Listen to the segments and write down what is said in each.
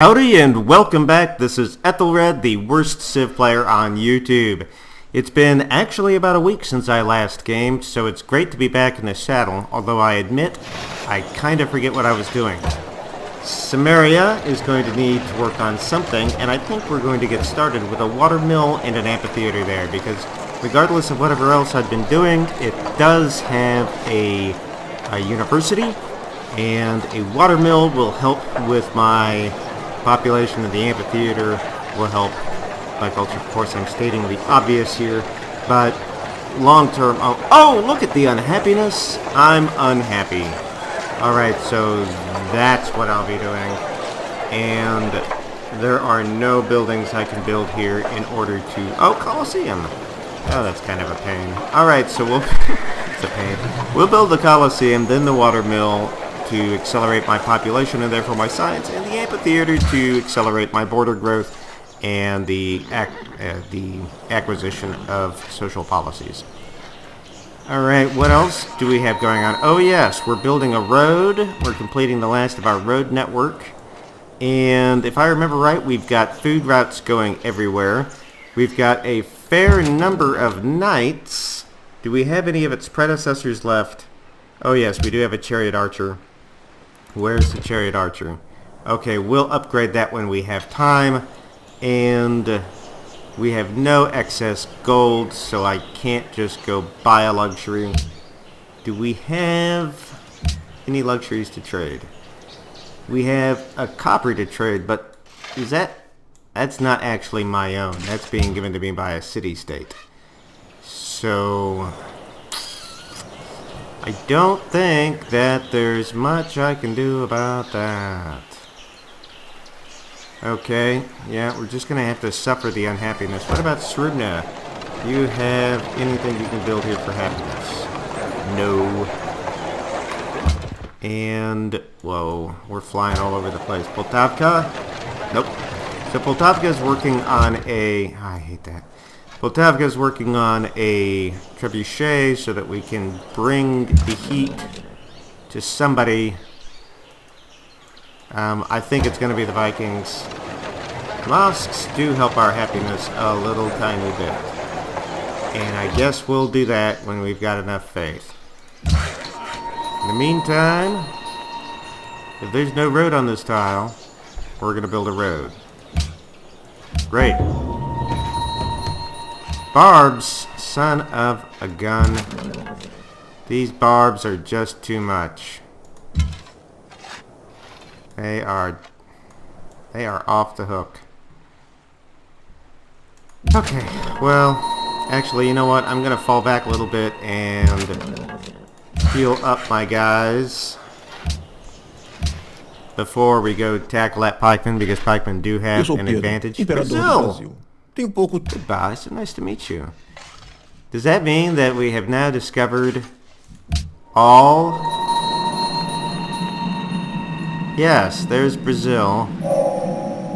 Howdy and welcome back. This is Ethelred, the worst Civ player on YouTube. It's been actually about a week since I last gamed, so it's great to be back in the saddle, although I admit I kind of forget what I was doing. Samaria is going to need to work on something, and I think we're going to get started with a water mill and an amphitheater there, because regardless of whatever else I've been doing, it does have a university, and a water mill will help with my population, of the amphitheater will help my culture. Of course, I'm stating the obvious here, but long term... Oh, look at the unhappiness. I'm unhappy. Alright, so that's what I'll be doing. And there are no buildings I can build here in order to... Oh, Colosseum. Oh, that's kind of a pain. Alright, so we'll... It's a pain. We'll build the Colosseum, then the water mill, to accelerate my population and therefore my science, and the amphitheater to accelerate my border growth and the acquisition of social policies. Alright, what else do we have going on? Oh yes, we're building a road. We're completing the last of our road network. And if I remember right, we've got food routes going everywhere. We've got a fair number of knights. Do we have any of its predecessors left? Oh yes, we do have a chariot archer. Where's the chariot archer? Okay, we'll upgrade that when we have time. And we have no excess gold, so I can't just go buy a luxury. Do we have any luxuries to trade? We have a copper to trade, but is that's not actually my own. That's being given to me by a city-state. So I don't think that there's much I can do about that. Okay, yeah, we're just going to have to suffer the unhappiness. What about Srubna? Do you have anything you can build here for happiness? No. And, whoa, we're flying all over the place. Poltavka? Nope. So Poltavka's working on a... I hate that. Poltavka's working on a trebuchet so that we can bring the heat to somebody. I think it's going to be the Vikings. Mosques do help our happiness a little tiny bit. And I guess we'll do that when we've got enough faith. In the meantime, if there's no road on this tile, we're going to build a road. Great. Barbs, son of a gun. These barbs are just too much. They are off the hook. Okay, well, actually, you know what? I'm gonna fall back a little bit and heal up my guys before we go tackle that pikeman, because pikemen do have an advantage. Brazil! Goodbye, so nice to meet you. Does that mean that we have now discovered all... Yes, there's Brazil.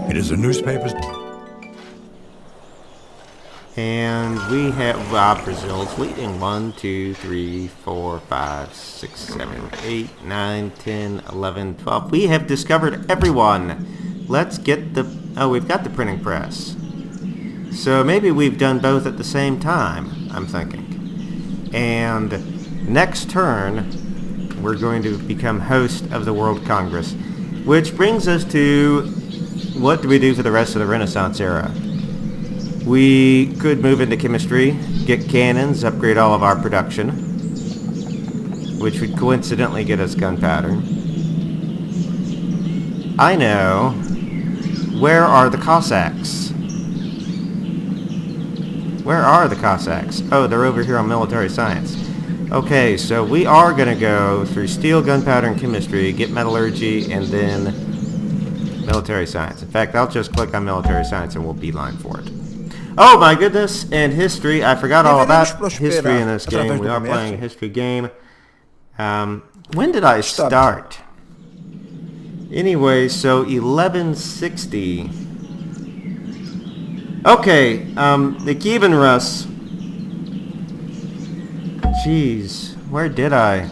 It is the newspapers. And we have Brazil's leading. 1, 2, 3, 4, 5, 6, 7, 8, 9, 10, 11, 12. We have discovered everyone. Let's get the... Oh, we've got the printing press. So maybe we've done both at the same time, I'm thinking. And next turn, we're going to become host of the World Congress. Which brings us to, what do we do for the rest of the Renaissance era? We could move into chemistry, get cannons, upgrade all of our production, which would coincidentally get us gunpowder. I know. Where are the Cossacks? Where are the Cossacks? Oh, they're over here on military science. Okay, so we are going to go through steel, gunpowder, and chemistry, get metallurgy, and then military science. In fact, I'll just click on military science and we'll beeline for it. Oh my goodness, and history. I forgot all about history in this game. We are playing a history game. When did I start? Anyway, so 1160. Okay, the Kievan Rus. Jeez, where did I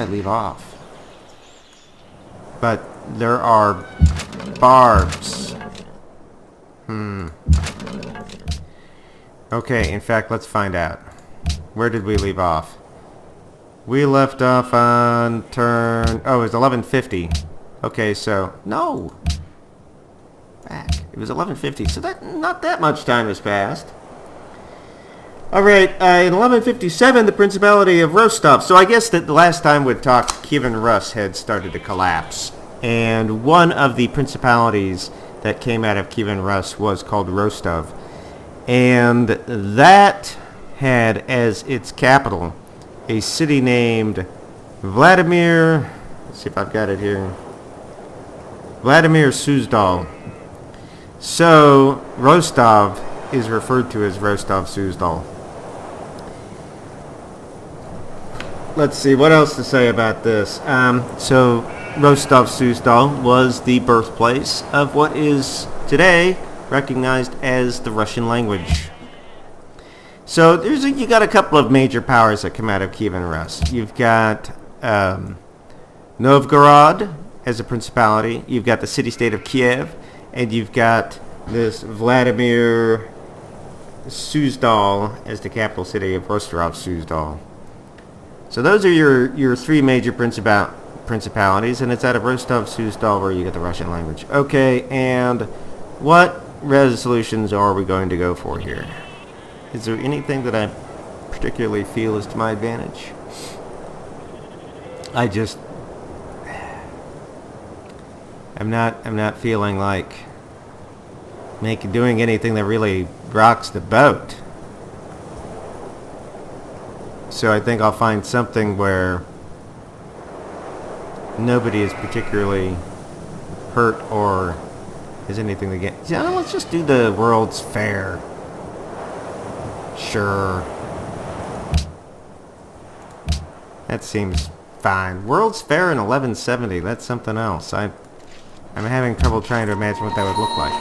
leave off? But there are Barbs. Okay, in fact, let's find out. Where did we leave off? We left off on turn... Oh, it was 1150. Okay, so... No! Back. It was 1150, so that not that much time has passed. Alright, in 1157, the Principality of Rostov. So I guess that the last time we'd talked, Kievan Rus had started to collapse. And one of the principalities that came out of Kievan Rus was called Rostov. And that had as its capital a city named Vladimir... Let's see if I've got it here. Vladimir Suzdal. So, Rostov is referred to as Rostov-Suzdal. Let's see, what else to say about this? So, Rostov-Suzdal was the birthplace of what is today recognized as the Russian language. So, you got a couple of major powers that come out of Kievan Rus. You've got Novgorod as a principality. You've got the city-state of Kiev. And you've got this Vladimir Suzdal as the capital city of Rostov-Suzdal. So those are your three major principalities, and it's out of Rostov-Suzdal where you get the Russian language. Okay, and what resolutions are we going to go for here? Is there anything that I particularly feel is to my advantage? I'm not feeling like doing anything that really rocks the boat. So I think I'll find something where nobody is particularly hurt or has anything to get. Yeah, let's just do the World's Fair. Sure. That seems fine. World's Fair in 1170. That's something else. I'm having trouble trying to imagine what that would look like.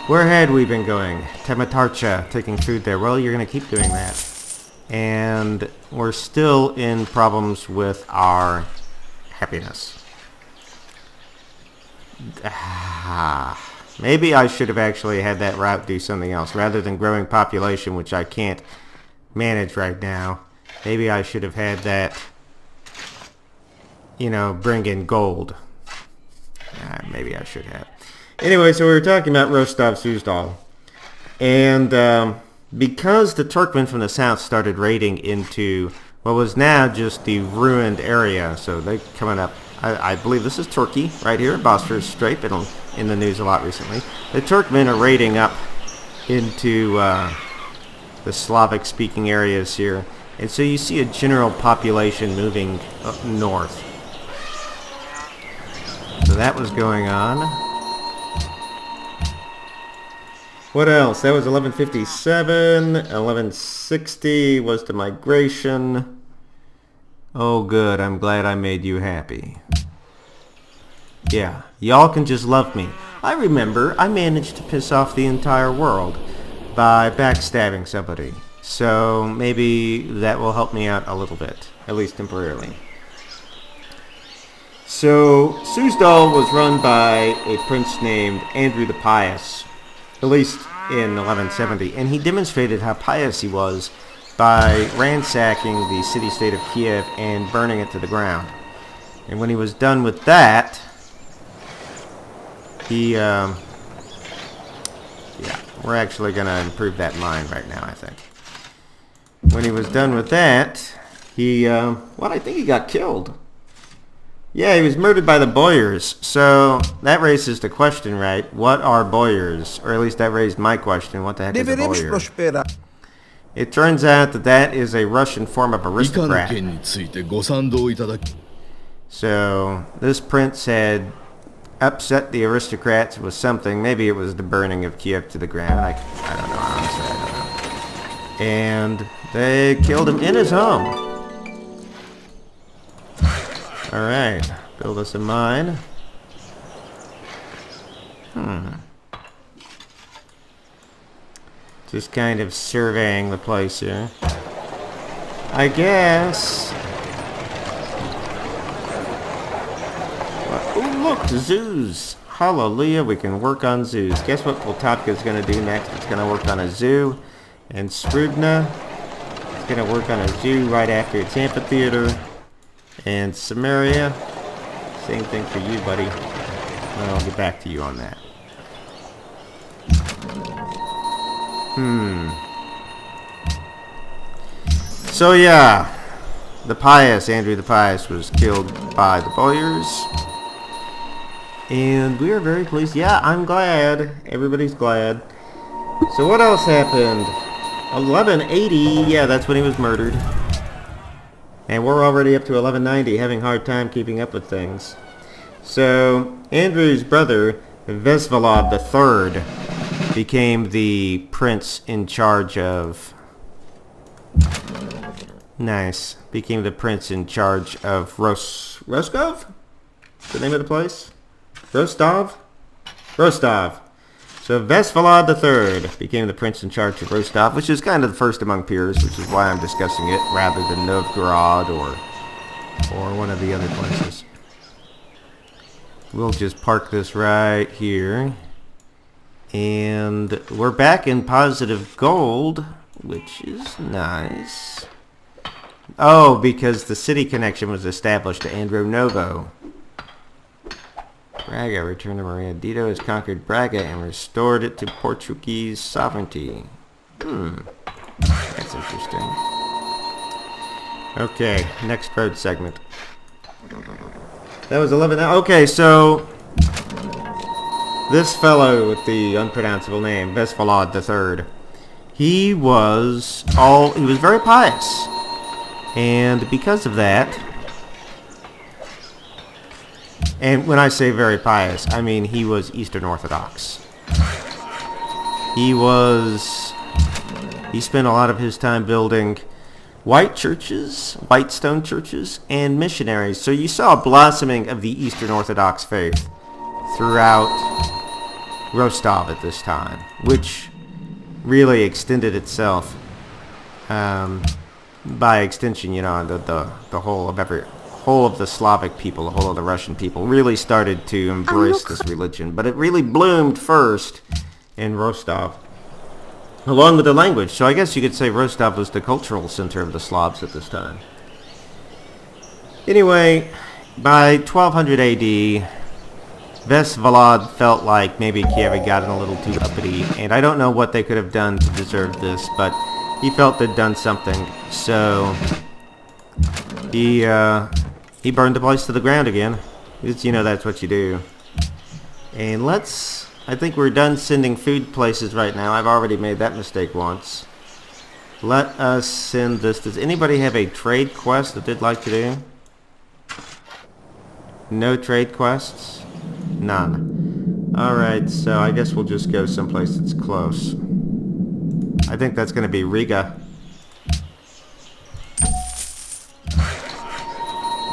Where had we been going? Tematarcha, taking food there. Well, you're going to keep doing that. And we're still in problems with our happiness. Maybe I should have actually had that route do something else. Rather than growing population, which I can't manage right now, maybe I should have had that, bring in gold. Maybe I should have. Anyway, so we were talking about Rostov-Suzdal. And because the Turkmen from the south started raiding into what was now just the ruined area, so they're coming up, I believe this is Turkey, right here, Bosphorus Strait, been in the news a lot recently. The Turkmen are raiding up into the Slavic-speaking areas here, and so you see a general population moving up north. So that was going on. What else? That was 1157. 1160 was the migration. Oh, good. I'm glad I made you happy. Yeah, y'all can just love me. I remember I managed to piss off the entire world by backstabbing somebody. So maybe that will help me out a little bit, at least temporarily. So Suzdal was run by a prince named Andrew the Pious, at least in 1170, and he demonstrated how pious he was by ransacking the city-state of Kiev and burning it to the ground. And when he was done with that, he, yeah, we're actually going to improve that mine right now, I think. When he was done with that, he, I think he got killed. Yeah, he was murdered by the boyars. So that raises the question, right? What are boyars? Or at least that raised my question. What the heck is a boyar? It turns out that is a Russian form of aristocrat. So this prince had upset the aristocrats with something. Maybe it was the burning of Kiev to the ground. I don't know. Honestly, I don't know. And they killed him in his home. Alright, build us a mine. Just kind of surveying the place here. I guess... Oh, look, the zoos. Hallelujah, we can work on zoos. Guess what Poltavka is going to do next? It's going to work on a zoo. And Sprudna is going to work on a zoo right after its amphitheater. And Samaria, same thing for you, buddy. I'll get back to you on that. So yeah, the Pious, Andrew the Pious, was killed by the Boyars. And we are very pleased. Yeah, I'm glad. Everybody's glad. So what else happened? 1180, yeah, that's when he was murdered. And we're already up to 1190, having a hard time keeping up with things. So, Andrew's brother, Vesvalod III, became the prince in charge of... Nice. Became the prince in charge of Rostov? The name of the place? Rostov? Rostov. So Vesvalod III became the prince in charge of Rostov, which is kind of the first among peers, which is why I'm discussing it rather than Novgorod or one of the other places. We'll just park this right here. And we're back in positive gold, which is nice. Oh, because the city connection was established to Andronovo. Braga returned to Maria. Dito has conquered Braga and restored it to Portuguese sovereignty. That's interesting. Okay, next road segment. That was 11. Okay, so this fellow with the unpronounceable name, Vesvalod III, he was very pious. And because of that, and when I say very pious, I mean he was Eastern Orthodox. He spent a lot of his time building white churches, white stone churches, and missionaries. So you saw a blossoming of the Eastern Orthodox faith throughout Rostov at this time, which really extended itself. By extension, you know, the whole of the Slavic people, the whole of the Russian people really started to embrace this religion. But it really bloomed first in Rostov, along with the language. So I guess you could say Rostov was the cultural center of the Slavs at this time. Anyway, by 1200 AD, Vesvalod felt like maybe Kiev had gotten a little too uppity, and I don't know what they could have done to deserve this, but he felt they'd done something, so he burned the place to the ground again. Because, you know, that's what you do. And I think we're done sending food places right now. I've already made that mistake once. Let us send this. Does anybody have a trade quest that they'd like to do? No trade quests? None. Alright, so I guess we'll just go someplace that's close. I think that's going to be Riga.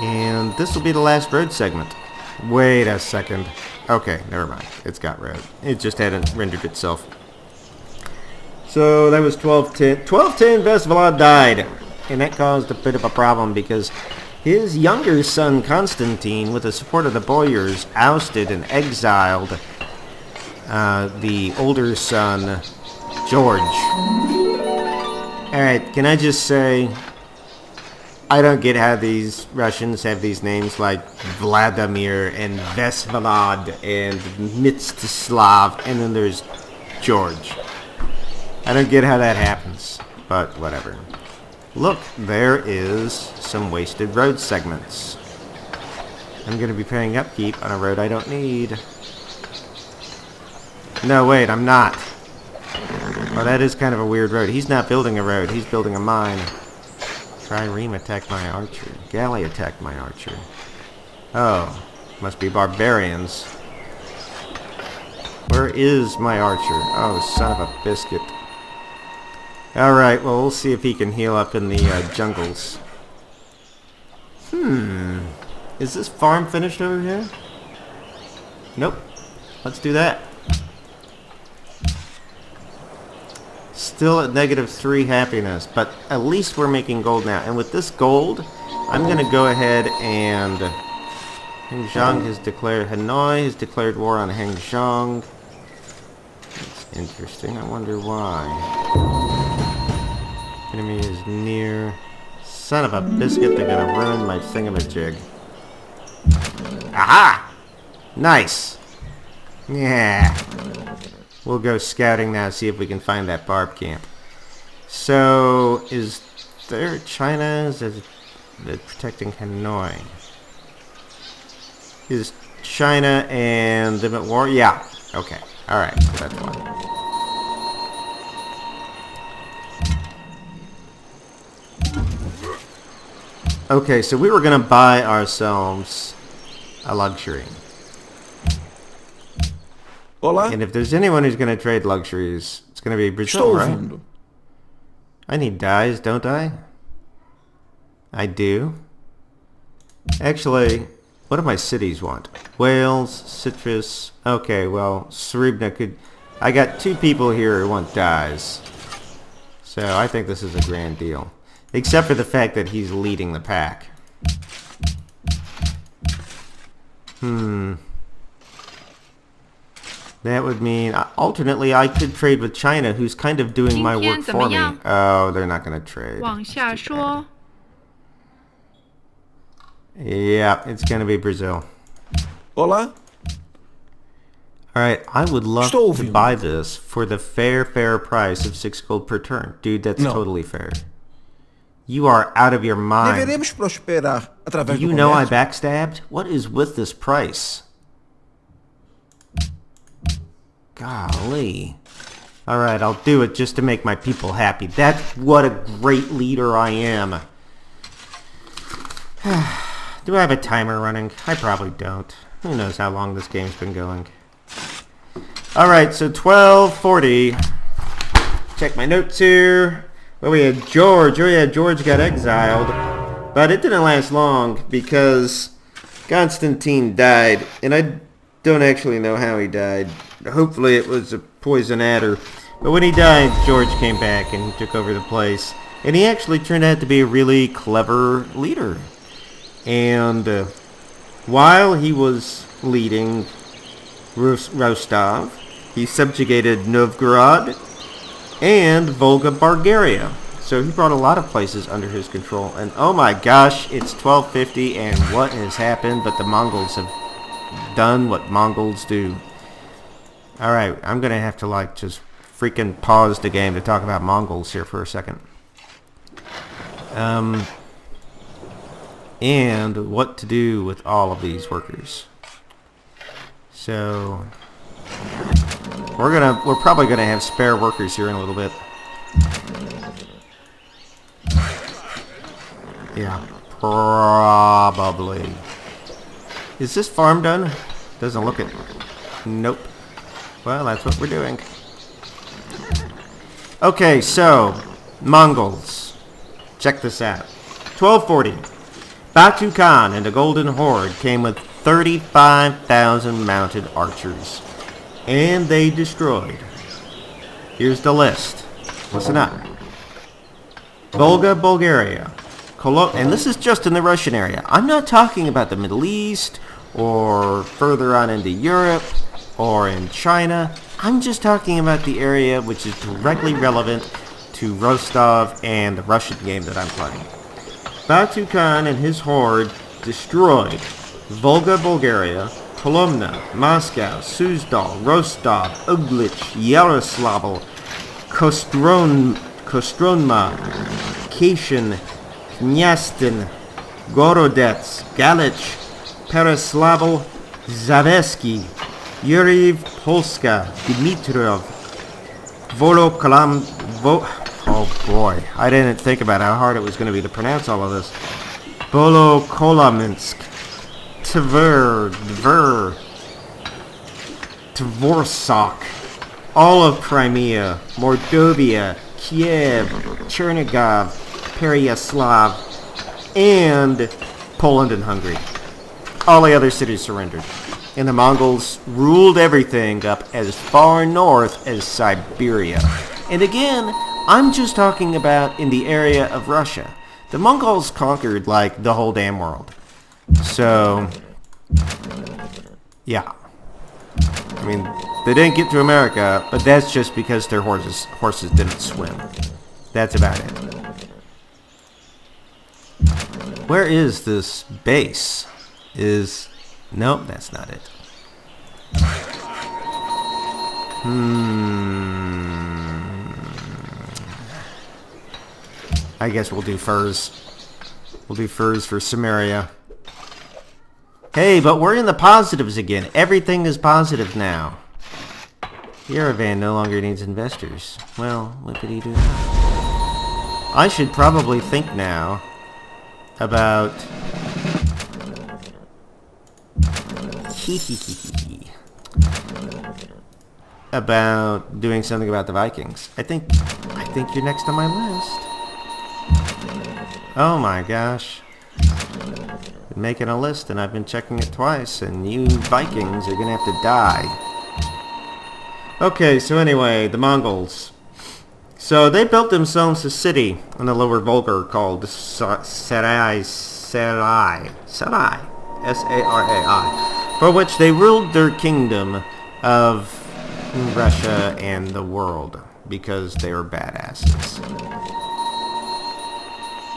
And this will be the last road segment. Wait a second. Okay, never mind. It's got road. It just hadn't rendered itself. So that was 1210. 1210, Vesvalod died. And that caused a bit of a problem because his younger son Constantine, with the support of the Boyars, ousted and exiled the older son George. Alright, can I just say, I don't get how these Russians have these names like Vladimir and Vesvalod and Mstislav, and then there's George. I don't get how that happens, but whatever. Look, there is some wasted road segments. I'm going to be paying upkeep on a road I don't need. No, wait, I'm not. Oh, that is kind of a weird road. He's not building a road, he's building a mine. Trireme attacked my archer. Galley attacked my archer. Oh, must be barbarians. Where is my archer? Oh, son of a biscuit. Alright, well, we'll see if he can heal up in the jungles. Is this farm finished over here? Nope. Let's do that. Still at -3 happiness, but at least we're making gold now. And with this gold, I'm going to go ahead and Hengzhang has declared... Hanoi has declared war on Hengzhang. That's interesting. I wonder why. Enemy is near. Son of a biscuit, they're gonna ruin my thingamajig. Aha! Nice! Yeah. We'll go scouting now, see if we can find that barb camp. So, is there China? Is it protecting Hanoi? Is China and them at war? Yeah. Okay. Alright, so that's one. Okay, so we were gonna buy ourselves a luxury. Olá, And if there's anyone who's gonna trade luxuries, it's gonna be Brazil, estou right? ouvindo. I need dyes, don't I? I do. Actually, what do my cities want? Wales, citrus. Okay, well, Sribna could... I got 2 people here who want dyes. So I think this is a grand deal. Except for the fact that he's leading the pack. That would mean, alternately, I could trade with China, who's kind of doing my work for me. Oh, they're not going to trade. 往下说， Yeah, it's going to be Brazil. Olá, Alright, I would love Estou to ouvindo. buy this for the fair price of 6 gold per turn. Dude, that's No. totally fair. You are out of your mind. deveremos prosperar através Do you do know I comércio. backstabbed? What is with this price? Golly. Alright, I'll do it just to make my people happy. That's what a great leader I am. Do I have a timer running? I probably don't. Who knows how long this game's been going. Alright, so 1240. Check my notes here. Well, we had George. Oh yeah, George got exiled. But it didn't last long because Constantine died. And I don't actually know how he died. Hopefully it was a poison adder. But when he died, George came back and took over the place. And he actually turned out to be a really clever leader. And while he was leading Rostov, he subjugated Novgorod and Volga Bulgaria. So he brought a lot of places under his control. And oh my gosh, it's 1250 and what has happened? But the Mongols have done what Mongols do. Alright, I'm going to have to like just freaking pause the game to talk about Mongols here for a second. And what to do with all of these workers. So we're probably gonna have spare workers here in a little bit. Yeah, probably. Is this farm done? Doesn't look it. Nope. Well, that's what we're doing. Okay, so Mongols. Check this out. 1240. Batu Khan and the Golden Horde came with 35,000 mounted archers. And they destroyed. Here's the list. Listen up. Volga, Bulgaria. And this is just in the Russian area. I'm not talking about the Middle East or further on into Europe or in China. I'm just talking about the area which is directly relevant to Rostov and the Russian game that I'm playing. Batu Khan and his horde destroyed Volga, Bulgaria, Kolomna, Moscow, Suzdal, Rostov, Uglich, Yaroslavl, Kostroma, Kashin, Knyastin, Gorodets, Galich, Peroslavl, Zavesky, Yuriev, Polska, Dmitrov, oh boy, I didn't think about how hard it was going to be to pronounce all of this. Volokolaminsk, Tvorsak, all of Crimea, Mordovia, Kiev, Chernigov, Pereyaslav, and Poland and Hungary. All the other cities surrendered. And the Mongols ruled everything up as far north as Siberia. And again, I'm just talking about in the area of Russia. The Mongols conquered, like, the whole damn world. So, Yeah. I mean, they didn't get to America, but that's just because their horses didn't swim. That's about it. Where is this base? Nope, that's not it. I guess we'll do furs. We'll do furs for Samaria. Hey, but we're in the positives again. Everything is positive now. The Yerevan no longer needs investors. Well, what did he do now? I should probably think now about... about doing something about the Vikings. I think you're next on my list. Oh my gosh. Been making a list and I've been checking it twice, and you Vikings are gonna have to die. Okay, so anyway, the Mongols. So they built themselves a city in the lower Volga called Sarai, S-A-R-A-I, for which they ruled their kingdom of Russia and the world, because they were badasses.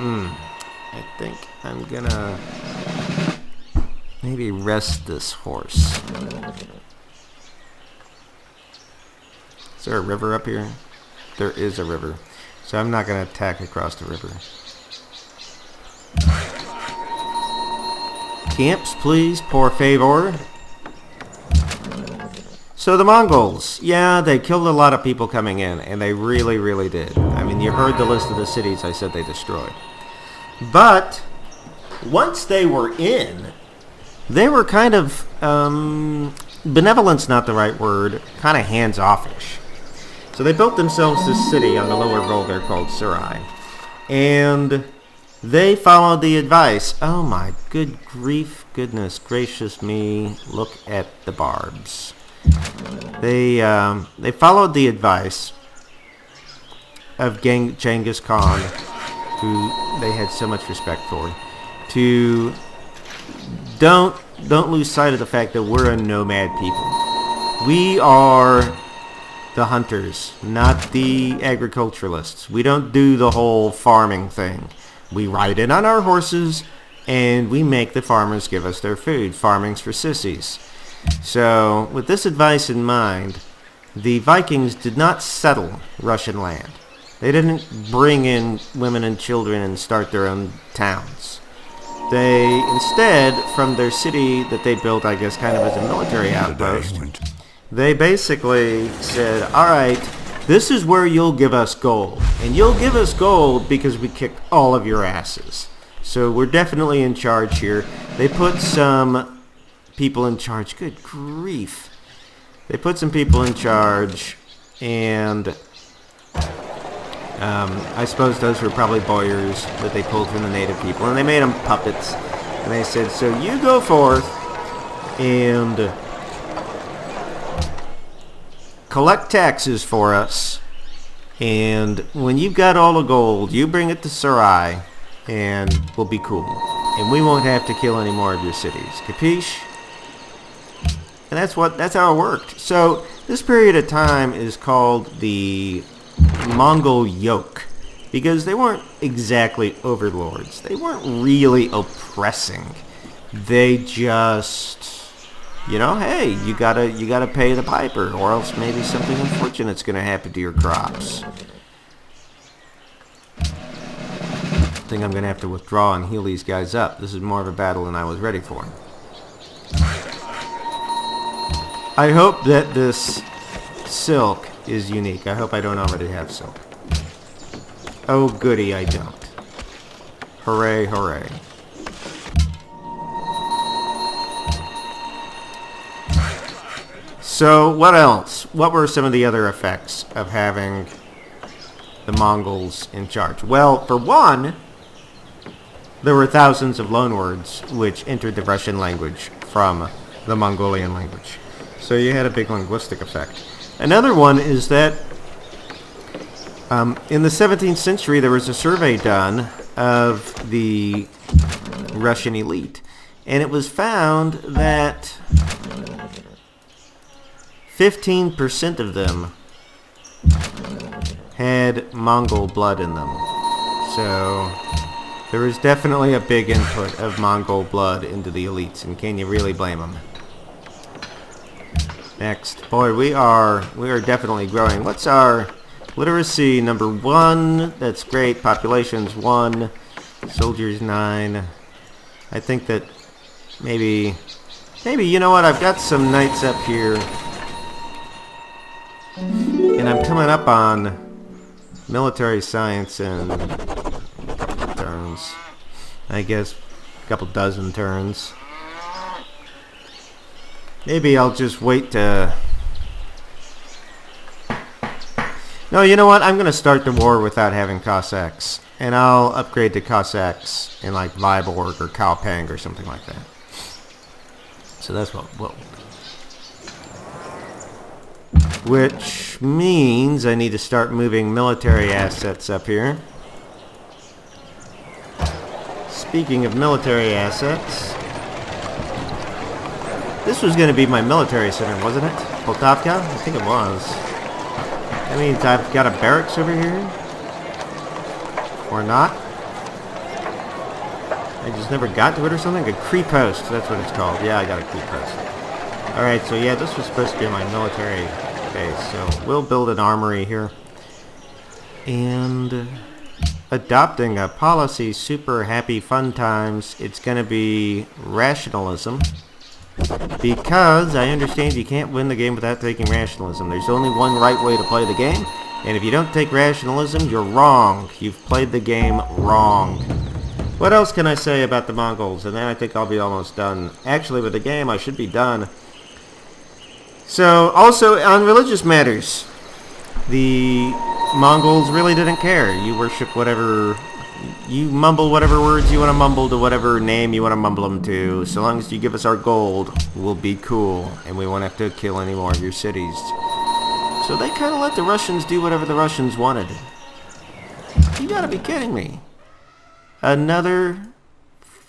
I think I'm gonna maybe rest this horse. Is there a river up here? There is a river. So I'm not gonna attack across the river. Camps, please, por favor. So the Mongols, yeah, they killed a lot of people coming in, and they really, really did. I mean, you heard the list of the cities I said they destroyed. But once they were in, they were kind of, benevolent's not the right word, kind of hands-offish. So they built themselves this city on the lower Volga called Sarai. And they followed the advice. Oh my good grief, goodness gracious me, look at the barbs. They followed the advice of Genghis Khan, who they had so much respect for, to don't lose sight of the fact that we're a nomad people. We are the hunters, not the agriculturalists. We don't do the whole farming thing. We ride in on our horses and we make the farmers give us their food. Farming's for sissies. So, with this advice in mind, the Vikings did not settle Russian land. They didn't bring in women and children and start their own towns. They instead, from their city that they built, I guess, kind of as a military outpost, they basically said, all right, this is where you'll give us gold. And you'll give us gold because we kicked all of your asses. So we're definitely in charge here. They put some people in charge. Good grief. They put some people in charge, and I suppose those were probably boyars that they pulled from the native people, and they made them puppets. And they said, so you go forth and collect taxes for us, and when you've got all the gold, you bring it to Sarai, and we'll be cool. And we won't have to kill any more of your cities. Capiche? And that's how it worked. So this period of time is called the Mongol yoke, because they weren't exactly overlords. They weren't really oppressing. They just, you know, hey, you gotta pay the piper, or else maybe something unfortunate's gonna happen to your crops. I think I'm gonna have to withdraw and heal these guys up. This is more of a battle than I was ready for. I hope that this silk is unique. I hope I don't already have silk. Oh goody, I don't. Hooray, hooray. So, what else? What were some of the other effects of having the Mongols in charge? Well, for one, there were thousands of loanwords which entered the Russian language from the Mongolian language. So you had a big linguistic effect. Another one is that in the 17th century there was a survey done of the Russian elite, and it was found that 15% of them had Mongol blood in them. So there was definitely a big input of Mongol blood into the elites, and can you really blame them? Next. Boy, we are definitely growing. What's our literacy? Number 1. That's great. Population's 1. Soldiers 9. I think that maybe, you know what? I've got some knights up here. And I'm coming up on military science in turns. I guess a couple dozen turns. Maybe I'll just wait to... No, you know what? I'm going to start the war without having Cossacks. And I'll upgrade to Cossacks in like Vyborg or Kaopeng or something like that. So that's what we'll do. Which means I need to start moving military assets up here. Speaking of military assets... This was going to be my military center, wasn't it? Poltavka? I think it was. That means I've got a barracks over here? Or not? I just never got to it or something? A Cree post, that's what it's called. Yeah, I got a Cree post. Alright, so yeah, this was supposed to be my military base. So we'll build an armory here. And adopting a policy, super happy fun times. It's going to be rationalism. Because I understand you can't win the game without taking rationalism. There's only one right way to play the game, and if you don't take rationalism, you're wrong. You've played the game wrong. What else can I say about the Mongols? And then I think I'll be almost done. Actually, with the game, I should be done. So, also, on religious matters, the Mongols really didn't care. You worship whatever... You mumble whatever words you want to mumble to whatever name you want to mumble them to. So long as you give us our gold, we'll be cool. And we won't have to kill any more of your cities. So they kind of let the Russians do whatever the Russians wanted. You gotta be kidding me. Another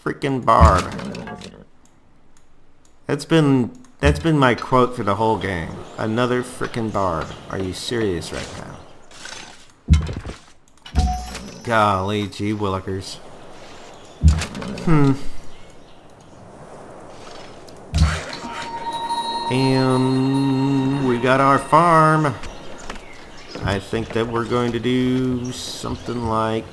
freaking barb. That's been my quote for the whole game. Another freaking barb. Are you serious right now? Golly gee willikers. And we got our farm. I think that we're going to do something like...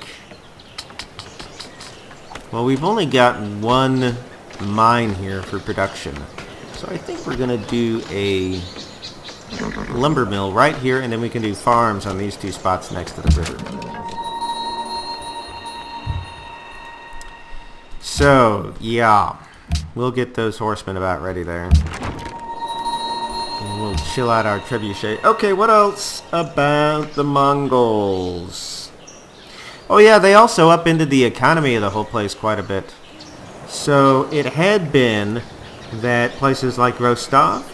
Well, we've only got one mine here for production. So I think we're going to do a lumber mill right here, and then we can do farms on these 2 spots next to the river. So, yeah, we'll get those horsemen about ready there. And we'll chill out our trebuchet. Okay, what else about the Mongols? Oh yeah, they also upended the economy of the whole place quite a bit. So, it had been that places like Rostov,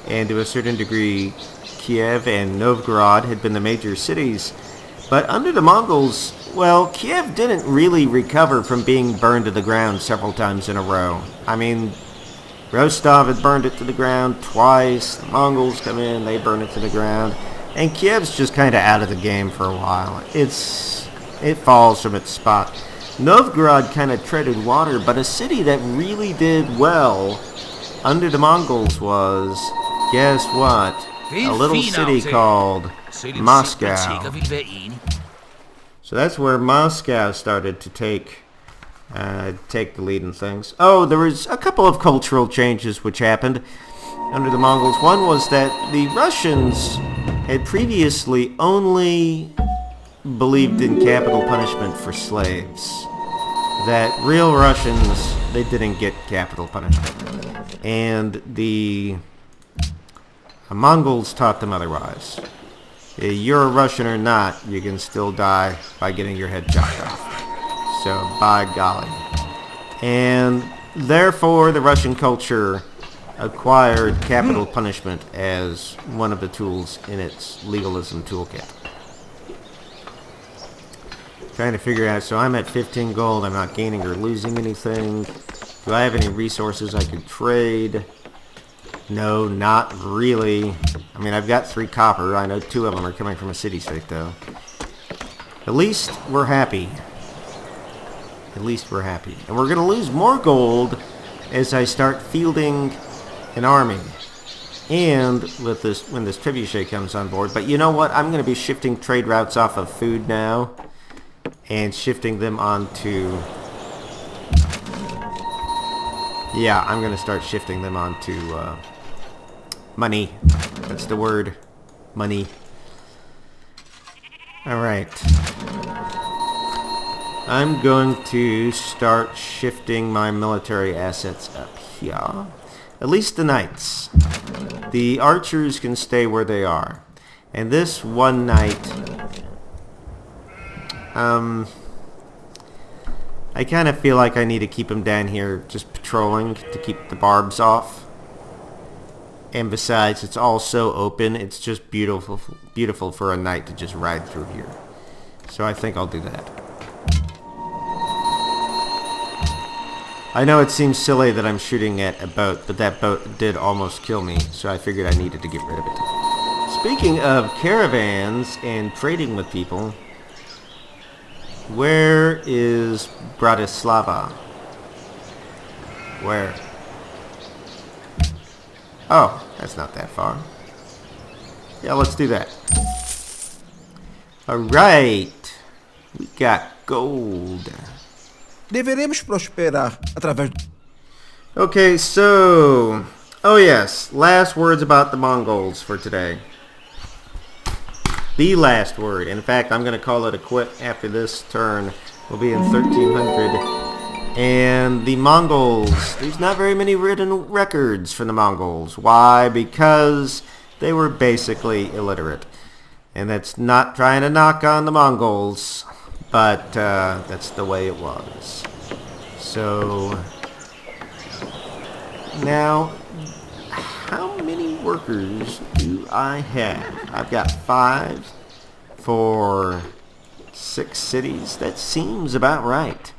and to a certain degree Kiev and Novgorod had been the major cities. But under the Mongols, well, Kiev didn't really recover from being burned to the ground several times in a row. I mean, Rostov had burned it to the ground twice. The Mongols come in, they burn it to the ground. And Kiev's just kind of out of the game for a while. It falls from its spot. Novgorod kind of treaded water, but a city that really did well under the Mongols was, guess what? A little city called Moscow. So that's where Moscow started to take the lead in things. Oh, there was a couple of cultural changes which happened under the Mongols. One was that the Russians had previously only believed in capital punishment for slaves. That real Russians, they didn't get capital punishment. And the Mongols taught them otherwise. You're a Russian or not, you can still die by getting your head chopped off. So, by golly. And therefore, the Russian culture acquired capital punishment as one of the tools in its legalism toolkit. Trying to figure out, so I'm at 15 gold, I'm not gaining or losing anything. Do I have any resources I could trade? No, not really. I mean, I've got 3 copper. I know 2 of them are coming from a city-state, though. At least we're happy. At least we're happy. And we're going to lose more gold as I start fielding an army. And with this, when this trebuchet comes on board. But you know what? I'm going to be shifting trade routes off of food now. And shifting them onto... Yeah, I'm going to start shifting them onto money. That's the word. Money. Alright. I'm going to start shifting my military assets up here. At least the knights. The archers can stay where they are. And this one knight... I kind of feel like I need to keep him down here just patrolling to keep the barbs off. And besides, it's all so open, it's just beautiful for a knight to just ride through here. So I think I'll do that. I know it seems silly that I'm shooting at a boat, but that boat did almost kill me, so I figured I needed to get rid of it. Speaking of caravans and trading with people, where is Bratislava? Where? Oh, that's not that far. Yeah, let's do that. Alright. We got gold. Deveremos prosperar através... Okay, so... Oh yes, last words about the Mongols for today. The last word. In fact, I'm going to call it a quit after this turn. We'll be in 1300. And the Mongols, there's not very many written records for the Mongols. Why? Because they were basically illiterate. And that's not trying to knock on the Mongols, but that's the way it was. So, now, how many workers do I have? I've got 5 for 6 cities. That seems about right.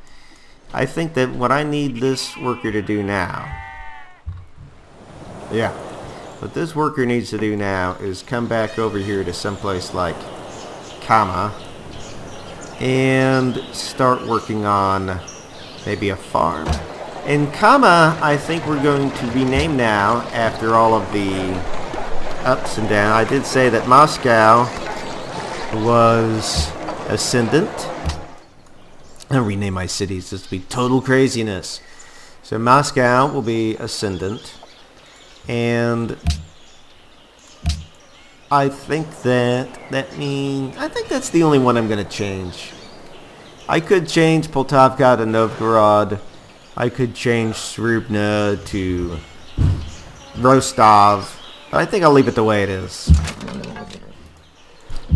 I think that what I need this worker to do now... Yeah. What this worker needs to do now is come back over here to someplace like Kama and start working on maybe a farm. In Kama, I think we're going to rename now after all of the ups and downs. I did say that Moscow was ascendant. I'll rename my cities. This will be total craziness. So Moscow will be ascendant. And I think that means... I think that's the only one I'm going to change. I could change Poltavka to Novgorod. I could change Srubna to Rostov. But I think I'll leave it the way it is.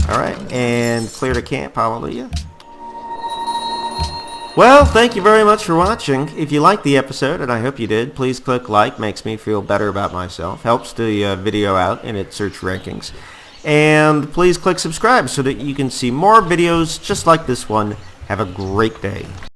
Alright, and clear the camp. Hallelujah. Well, thank you very much for watching. If you liked the episode, and I hope you did, please click like. Makes me feel better about myself. Helps the video out in its search rankings. And please click subscribe so that you can see more videos just like this one. Have a great day.